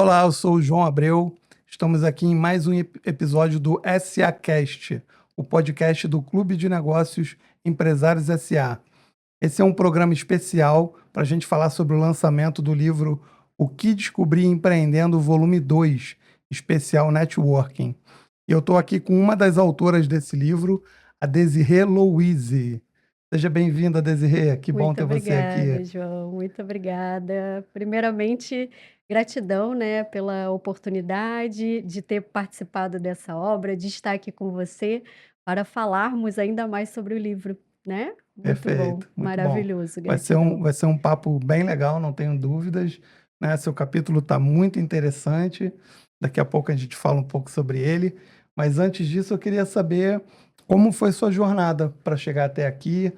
Olá, eu sou o João Abreu. Estamos aqui em mais um episódio do SA Cast, o podcast do Clube de Negócios Empresários SA. Esse é um programa especial para a gente falar sobre o lançamento do livro O que Descobri Empreendendo, volume 2, especial Networking. E eu estou aqui com uma das autoras desse livro, a Desirê Louise. Seja bem-vinda, Desirê. Que bom Muito ter você obrigada, aqui. João. Muito obrigada. Primeiramente, gratidão, né, pela oportunidade de ter participado dessa obra, de estar aqui com você para falarmos ainda mais sobre o livro, né? Muito bom, Perfeito, muito bom. maravilhoso, Vai ser um, gratidão. vai ser um papo bem legal, não tenho dúvidas, né? Seu capítulo está muito interessante. Daqui a pouco a gente fala um pouco sobre ele. Mas antes disso, eu queria saber como foi sua jornada para chegar até aqui,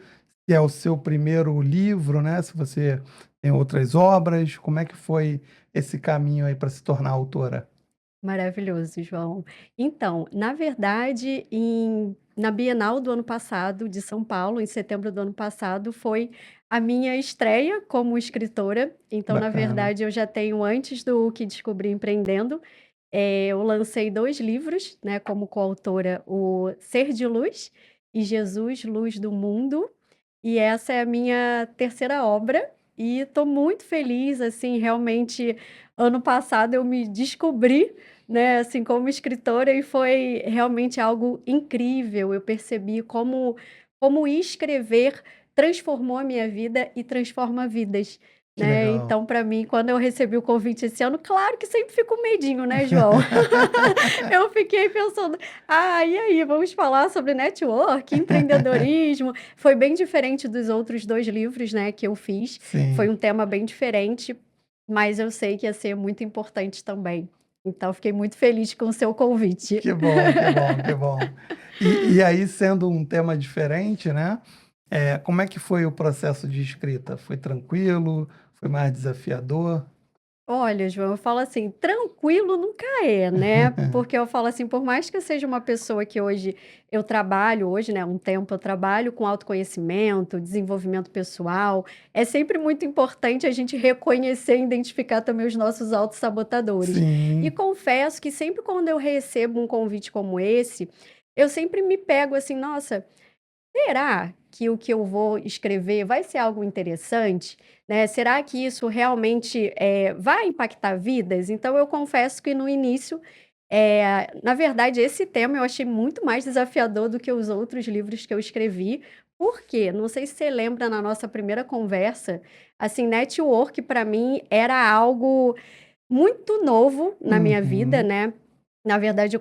se é o seu primeiro livro, né? Se você tem outras obras, como é que foi esse caminho aí para se tornar autora? Maravilhoso, João. Então, na verdade, na Bienal do ano passado, de São Paulo, em setembro do ano passado, foi a minha estreia como escritora. Então, na Bacana. verdade, eu já tenho, antes do Que Descobri Empreendendo, eu lancei 2 livros, né, como coautora, o Ser de Luz e Jesus, Luz do Mundo. E essa é a minha terceira obra e estou muito feliz, assim, realmente, ano passado eu me descobri, né, assim, como escritora e foi realmente algo incrível. Eu percebi como escrever transformou a minha vida e transforma vidas, Que né. legal. Então, para mim, quando eu recebi o convite esse ano, claro que sempre fica um medinho, né, João? Eu fiquei pensando: "Ah, e aí, vamos falar sobre network, empreendedorismo?". Foi bem diferente dos outros 2 livros, né, que eu fiz. Foi Sim. um tema bem diferente, mas eu sei que ia ser muito importante também. Então fiquei muito feliz com o seu convite. Que bom, que bom, que bom. E aí, sendo um tema diferente, né? Como é que foi o processo de escrita? Foi tranquilo? Foi mais desafiador? Olha, João, eu falo assim, tranquilo nunca é, né? Porque eu falo assim, por mais que eu seja uma pessoa que hoje eu trabalho, hoje, né, um tempo eu trabalho com autoconhecimento, desenvolvimento pessoal, é sempre muito importante a gente reconhecer e identificar também os nossos autossabotadores. E Sim, confesso que sempre quando eu recebo um convite como esse, eu sempre me pego assim, nossa, será que o que eu vou escrever vai ser algo interessante, né? Será que isso realmente, vai impactar vidas? Então eu confesso que no início, na verdade esse tema eu achei muito mais desafiador do que os outros livros que eu escrevi. Por quê? Não sei se você lembra na nossa primeira conversa, assim, network para mim era algo muito novo na minha vida, uhum. né. Na verdade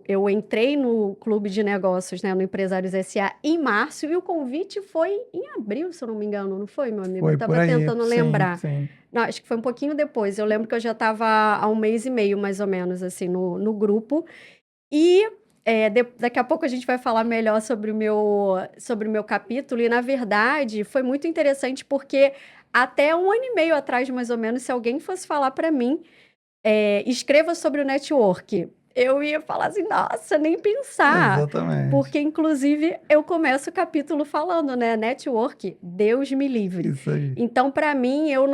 eu entrei no clube de negócios, né, no Empresários SA em março e o convite foi em abril, se eu não me engano, não foi, meu amigo? Eu Foi por estava aí. tentando Sim, lembrar. sim. Não, acho que foi um pouquinho depois, eu lembro que eu já estava há 1 mês e meio mais ou menos, assim, no grupo, e, daqui a pouco a gente vai falar melhor sobre o meu capítulo e, na verdade, foi muito interessante, porque até 1 ano e meio atrás, mais ou menos, se alguém fosse falar para mim, escreva sobre o network, eu ia falar assim: "Nossa, nem pensar", Exatamente. porque inclusive eu começo o capítulo falando, né, network, Deus me livre. Isso aí. Então para mim eu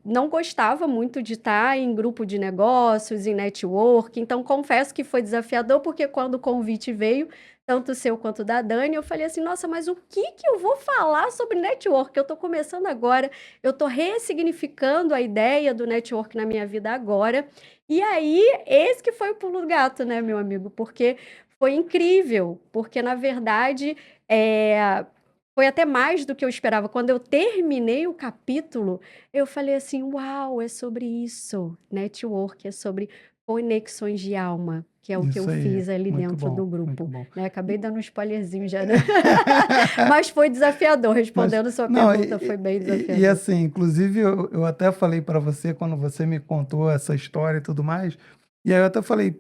não gostava muito de estar em grupo de negócios, em network, então confesso que foi desafiador, porque quando o convite veio, tanto o seu quanto da Dani, eu falei assim: "Nossa, mas o que que eu vou falar sobre network? Eu estou começando agora, eu estou ressignificando a ideia do network na minha vida agora". E aí, esse que foi o pulo do gato, né, meu amigo, porque foi incrível, porque na verdade, foi até mais do que eu esperava. Quando eu terminei o capítulo, eu falei assim: "Uau, é sobre isso, network, é sobre conexões de alma", que é o que eu Isso aí. fiz ali Muito dentro do bom, muito grupo, bom. né. Acabei dando um spoilerzinho já, né. Mas foi desafiador, Mas, respondendo sua não, pergunta, foi bem e desafiador. assim, inclusive eu até falei para você quando você me contou essa história e tudo mais, e aí eu até falei,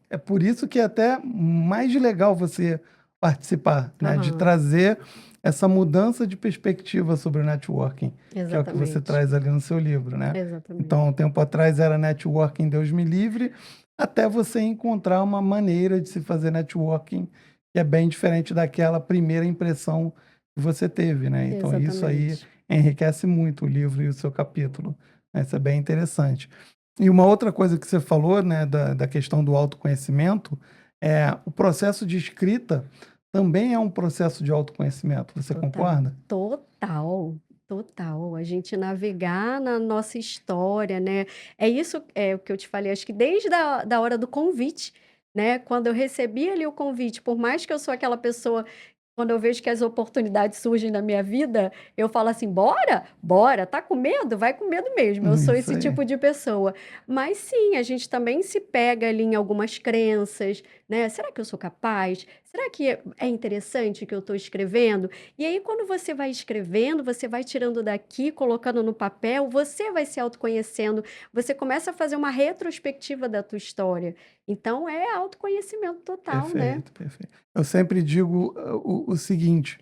é por isso que é até mais legal você participar, né, de Aham, trazer essa mudança de perspectiva sobre o networking, que é o que você exatamente, traz ali no seu livro, né? exatamente. Então, um tempo atrás era networking, Deus me livre, até você encontrar uma maneira de se fazer networking que é bem diferente daquela primeira impressão que você teve, né? Então, isso aí Exatamente. enriquece muito o livro e o seu capítulo, né? Isso é bem interessante. E uma outra coisa que você falou, né, da questão do autoconhecimento, o processo de escrita também é um processo de autoconhecimento. Você Total, concorda? total, total. A gente navegar na nossa história, né? É isso, é o que eu te falei, acho que desde da hora do convite, né? Quando eu recebi ali o convite, por mais que eu sou aquela pessoa, quando eu vejo que as oportunidades surgem na minha vida, eu falo assim: bora, bora, tá com medo? Vai com medo mesmo. Eu sou Isso esse aí. tipo de pessoa. Mas sim, a gente também se pega ali em algumas crenças, né? Será que eu sou capaz? Será que é interessante o que eu estou escrevendo? E aí, quando você vai escrevendo, você vai tirando daqui, colocando no papel, você vai se autoconhecendo, você começa a fazer uma retrospectiva da tua história. Então, é autoconhecimento total, né? Perfeito, perfeito. Eu sempre digo o seguinte: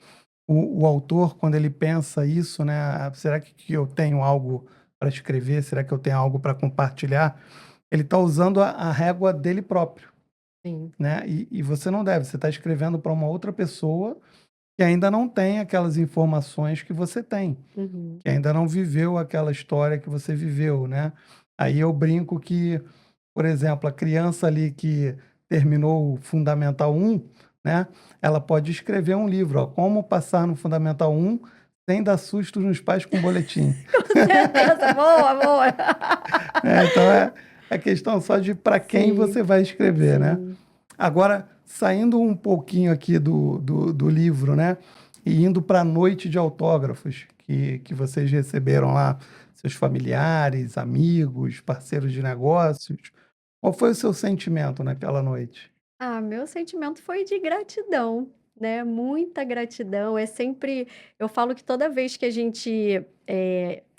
o autor, quando ele pensa isso, né? Será que eu tenho algo para escrever? Será que eu tenho algo para compartilhar? Ele está usando a régua dele próprio, Sim. né? E você não deve, você está escrevendo para uma outra pessoa que ainda não tem aquelas informações que você tem, Uhum. que ainda não viveu aquela história que você viveu, né? Aí eu brinco que, por exemplo, a criança ali que terminou o Fundamental 1, né? Ela pode escrever um livro, ó, como passar no Fundamental 1 sem dar susto nos pais com boletim. Com certeza, boa, boa. Então é questão só de para quem Sim, você vai escrever, né? sim. Agora, saindo um pouquinho aqui do livro, né? E indo para a noite de autógrafos que vocês receberam lá, seus familiares, amigos, parceiros de negócios. Qual foi o seu sentimento naquela noite? Ah, meu sentimento foi de gratidão, né, muita gratidão, é sempre eu falo que toda vez que a gente,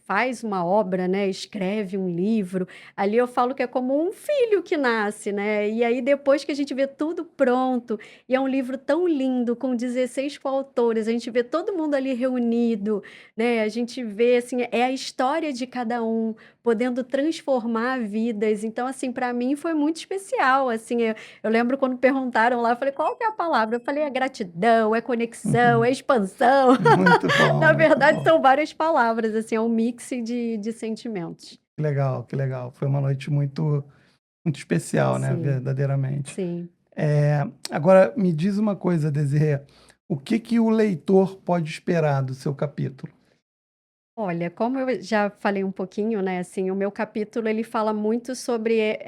faz uma obra, né, escreve um livro, ali eu falo que é como um filho que nasce, né, e aí depois que a gente vê tudo pronto, e é um livro tão lindo, com 16 coautores, a gente vê todo mundo ali reunido, né, a gente vê, assim, é a história de cada um, podendo transformar vidas, então, assim, para mim foi muito especial, assim, eu lembro quando perguntaram lá, eu falei: "Qual que é a palavra?" Eu falei: "É gratidão, é conexão, é expansão". Muito bom, Na muito verdade, bom. são várias palavras, assim, é um mix de sentimentos. Que legal, que legal. Foi uma noite muito, muito especial, né? Sim, Verdadeiramente. sim. Agora, me diz uma coisa, Desirê. O que que o leitor pode esperar do seu capítulo? Olha, como eu já falei um pouquinho, né, assim, o meu capítulo ele fala muito sobre,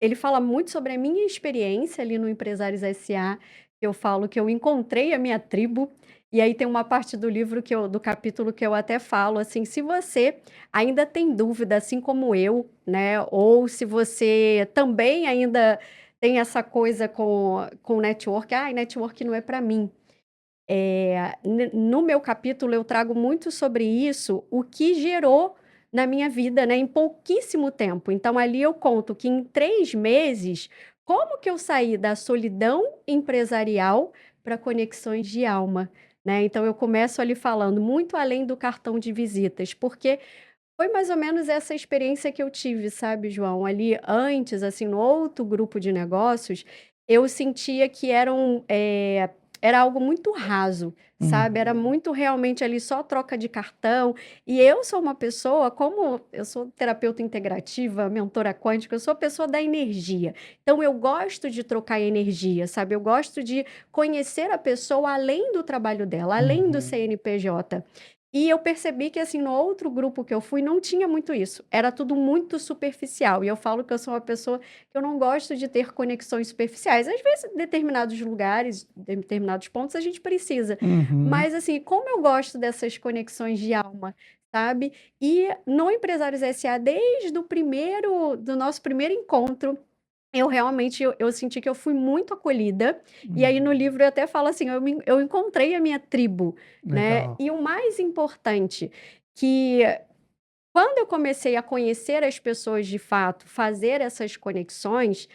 ele fala muito sobre a minha experiência ali no Empresários S.A. Eu falo que eu encontrei a minha tribo, e aí tem uma parte do livro do capítulo que eu até falo assim: se você ainda tem dúvida, assim como eu, né, ou se você também ainda tem essa coisa com network, "Ai, network não é para mim". No meu capítulo eu trago muito sobre isso, o que gerou na minha vida, né, em pouquíssimo tempo. Então ali eu conto que em 3 meses, como que eu saí da solidão empresarial para conexões de alma, né. Então eu começo ali falando muito além do cartão de visitas, porque foi mais ou menos essa experiência que eu tive, sabe, João. Ali antes, assim, no outro grupo de negócios, eu sentia que era algo muito raso, sabe, era Uhum. muito realmente ali só troca de cartão. E eu sou uma pessoa, como eu sou terapeuta integrativa, mentora quântica, eu sou a pessoa da energia. Então eu gosto de trocar energia, sabe, eu gosto de conhecer a pessoa além do trabalho dela, além do Uhum. CNPJ. E eu percebi que, assim, no outro grupo que eu fui, não tinha muito isso, era tudo muito superficial, e eu falo que eu sou uma pessoa que eu não gosto de ter conexões superficiais. Às vezes, em determinados lugares, em determinados pontos, a gente precisa, Uhum. mas, assim, como eu gosto dessas conexões de alma, sabe, e no Empresários S.A., desde o primeiro do nosso primeiro encontro, eu realmente eu senti que eu fui muito acolhida, e aí no Uhum. livro eu até falo assim: eu encontrei a minha tribo, né. Legal. E o mais importante, que quando eu comecei a conhecer as pessoas de fato, fazer essas conexões,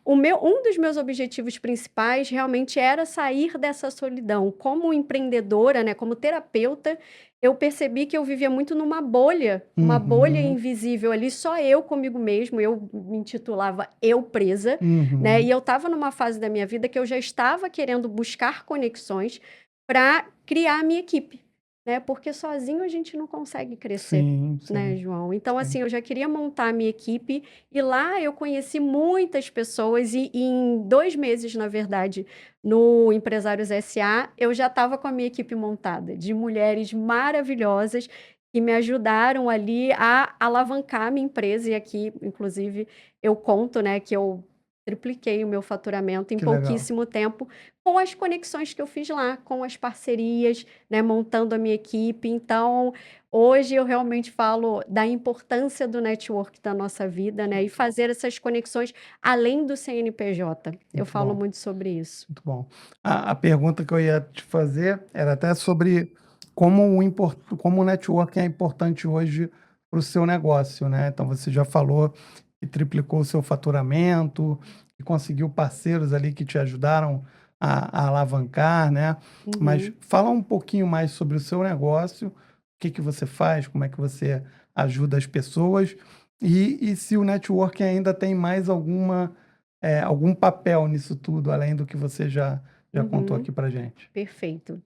um dos meus objetivos principais realmente era sair dessa solidão. Como empreendedora, né, como terapeuta, eu percebi que eu vivia muito numa bolha, uma bolha Uhum. invisível ali, só eu comigo mesmo, eu me intitulava "eu presa", né, e Uhum. eu estava numa fase da minha vida que eu já estava querendo buscar conexões para criar a minha equipe. né? Porque sozinho a gente não consegue crescer, Sim, né, sim, João? Então, sim. assim, eu já queria montar a minha equipe e lá eu conheci muitas pessoas e em 2 meses, na verdade, no Empresários SA, eu já estava com a minha equipe montada, de mulheres maravilhosas que me ajudaram ali a alavancar a minha empresa e aqui, inclusive, eu conto, né, que eu tripliquei o meu faturamento em Que legal. pouquíssimo tempo com as conexões que eu fiz lá, com as parcerias, né, montando a minha equipe. Então, hoje eu realmente falo da importância do network na nossa vida, né, e fazer essas conexões além do CNPJ. Eu Muito falo bom, muito sobre isso. muito bom. A pergunta que eu ia te fazer era até sobre como o networking é importante hoje para o seu negócio, né? Então, você já falou que triplicou o seu faturamento, que conseguiu parceiros ali que te ajudaram a alavancar, né? Mas Uhum. fala um pouquinho mais sobre o seu negócio, o que que você faz, como é que você ajuda as pessoas e se o networking ainda tem mais algum papel nisso tudo, além do que você já contou Uhum. aqui pra gente. Perfeito.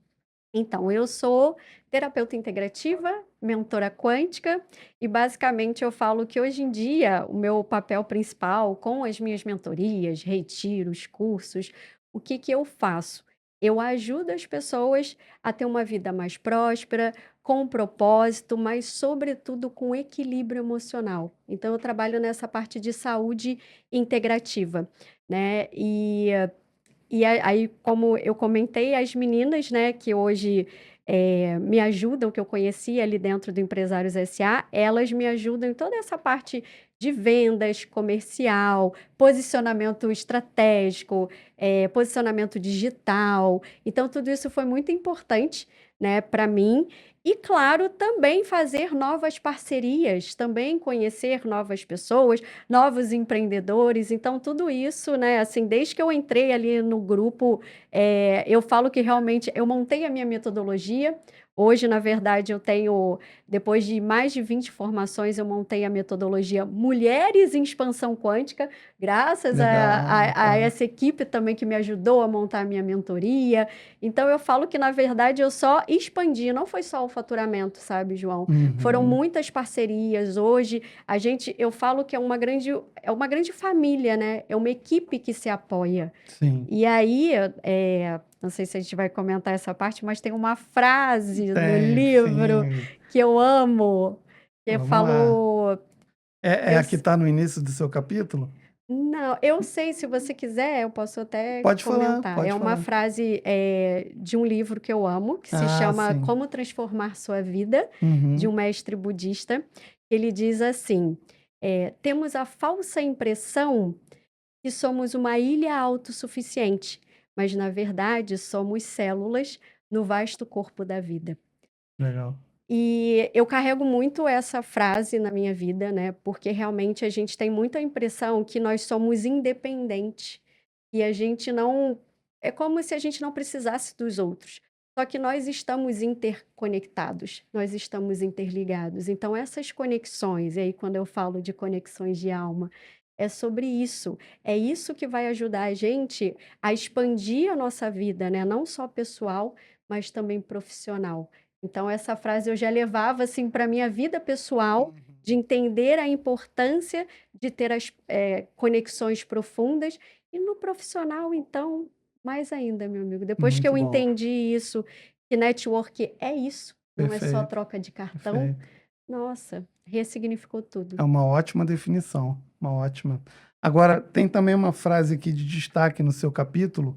Então, eu sou terapeuta integrativa, mentora quântica, e basicamente eu falo que hoje em dia o meu papel principal com as minhas mentorias, retiros, cursos, o que que eu faço? Eu ajudo as pessoas a ter uma vida mais próspera, com propósito, mas sobretudo com equilíbrio emocional. Então, eu trabalho nessa parte de saúde integrativa, né? Aí, como eu comentei, as meninas, né, que hoje me ajudam, que eu conheci ali dentro do Empresários SA, elas me ajudam em toda essa parte de vendas, comercial, posicionamento estratégico, posicionamento digital. Então, tudo isso foi muito importante, né, para mim. E, claro, também fazer novas parcerias, também conhecer novas pessoas, novos empreendedores. Então, tudo isso, né, assim, desde que eu entrei ali no grupo, eu falo que realmente eu montei a minha metodologia. Hoje, na verdade, eu tenho, depois de mais de 20 formações, eu montei a metodologia Mulheres em Expansão Quântica, graças Legal, a bacana. essa equipe também que me ajudou a montar a minha mentoria. Então, eu falo que, na verdade, eu só expandi, não foi só o faturamento, sabe, João? Foram Uhum, muitas parcerias. Hoje, eu falo que é uma grande família, né? É uma equipe que se apoia. sim. E aí, não sei se a gente vai comentar essa parte, mas tem uma frase no Tem, livro sim. que eu amo, que Vamos lá. falou, É eu, a que está no início do seu capítulo? não, eu sei, se você quiser, eu posso até Pode falar, comentar. É pode uma falar. frase de um livro que eu amo, que se Ah, chama sim. Como Transformar Sua Vida, de um Uhum, mestre budista. Ele diz assim: temos a falsa impressão que somos uma ilha autossuficiente, mas na verdade somos células no vasto corpo da vida. legal. E eu carrego muito essa frase na minha vida, né? Porque realmente a gente tem muita impressão que nós somos independentes e a gente não. É como se a gente não precisasse dos outros. Só que nós estamos interconectados, nós estamos interligados. Então, essas conexões, e aí quando eu falo de conexões de alma, é sobre isso. É isso que vai ajudar a gente a expandir a nossa vida, né? Não só pessoal, mas também profissional. Então, essa frase eu já levava assim para a minha vida pessoal, de entender a importância de ter as conexões profundas, e no profissional, então, mais ainda, meu amigo. Depois que Muito eu bom. entendi isso, que network é isso, não é só Perfeito, troca de cartão, perfeito. nossa, ressignificou tudo. É uma ótima definição, uma ótima. Agora, tem também uma frase aqui de destaque no seu capítulo,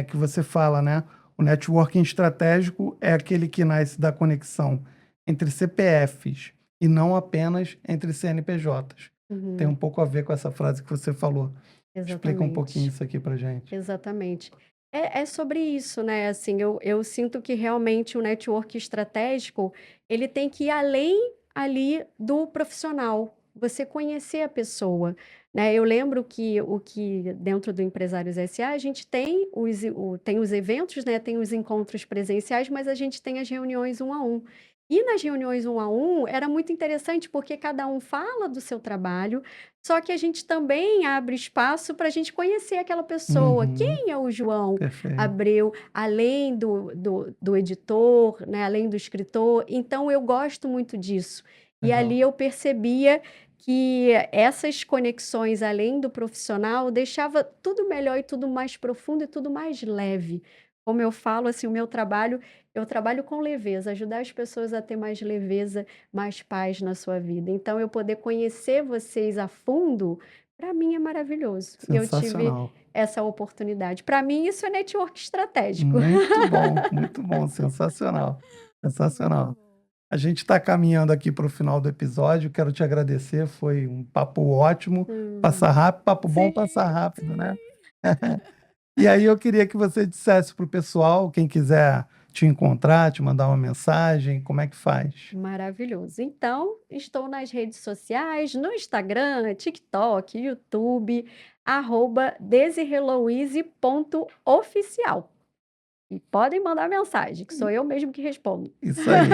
que você fala, né? O networking estratégico é aquele que nasce da conexão entre CPFs e não apenas entre CNPJs. Tem um Uhum, pouco a ver com essa frase que você falou. Explica um pouquinho exatamente. isso aqui pra gente. Exatamente. É sobre isso, né, assim, eu sinto que realmente o network estratégico, ele tem que ir além ali do profissional, você conhecer a pessoa, né. Eu lembro que o que dentro do Empresários SA a gente tem tem os eventos, né, tem os encontros presenciais, mas a gente tem as reuniões um a um. E nas reuniões 1 a 1 era muito interessante, porque cada um fala do seu trabalho, só que a gente também abre espaço para a gente conhecer aquela pessoa. Uhum, Quem é o João perfeito. Abreu, além do editor, né, além do escritor? Então eu gosto muito disso. E ali Legal. eu percebia que essas conexões, além do profissional, deixava tudo melhor e tudo mais profundo e tudo mais leve. Como eu falo, assim, o meu trabalho, eu trabalho com leveza, ajudar as pessoas a ter mais leveza, mais paz na sua vida. Então, eu poder conhecer vocês a fundo, para mim é maravilhoso. E eu tive Sensacional. essa oportunidade. Para mim, isso é network estratégico. Muito bom, sensacional, sensacional. Muito bom. A gente está caminhando aqui para o final do episódio. Quero te agradecer, foi um papo ótimo. Passa Hum. rápido, papo bom, Sim, passa rápido, sim. né? E aí eu queria que você dissesse para o pessoal, quem quiser te encontrar, te mandar uma mensagem, como é que faz? Maravilhoso. Então, estou nas redes sociais, no Instagram, TikTok, YouTube, @desirelouise.oficial. E podem mandar mensagem, que sou eu mesmo que respondo. Isso aí.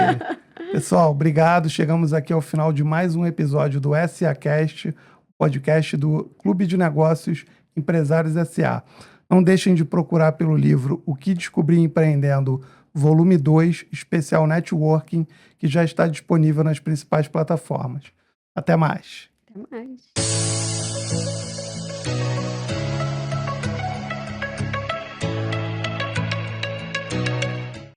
Pessoal, obrigado. Chegamos aqui ao final de mais um episódio do SAcast, o podcast do Clube de Negócios Empresários SA. Não deixem de procurar pelo livro O que Descobri Empreendendo, volume 2, especial Networking, que já está disponível nas principais plataformas. Até mais. Até mais.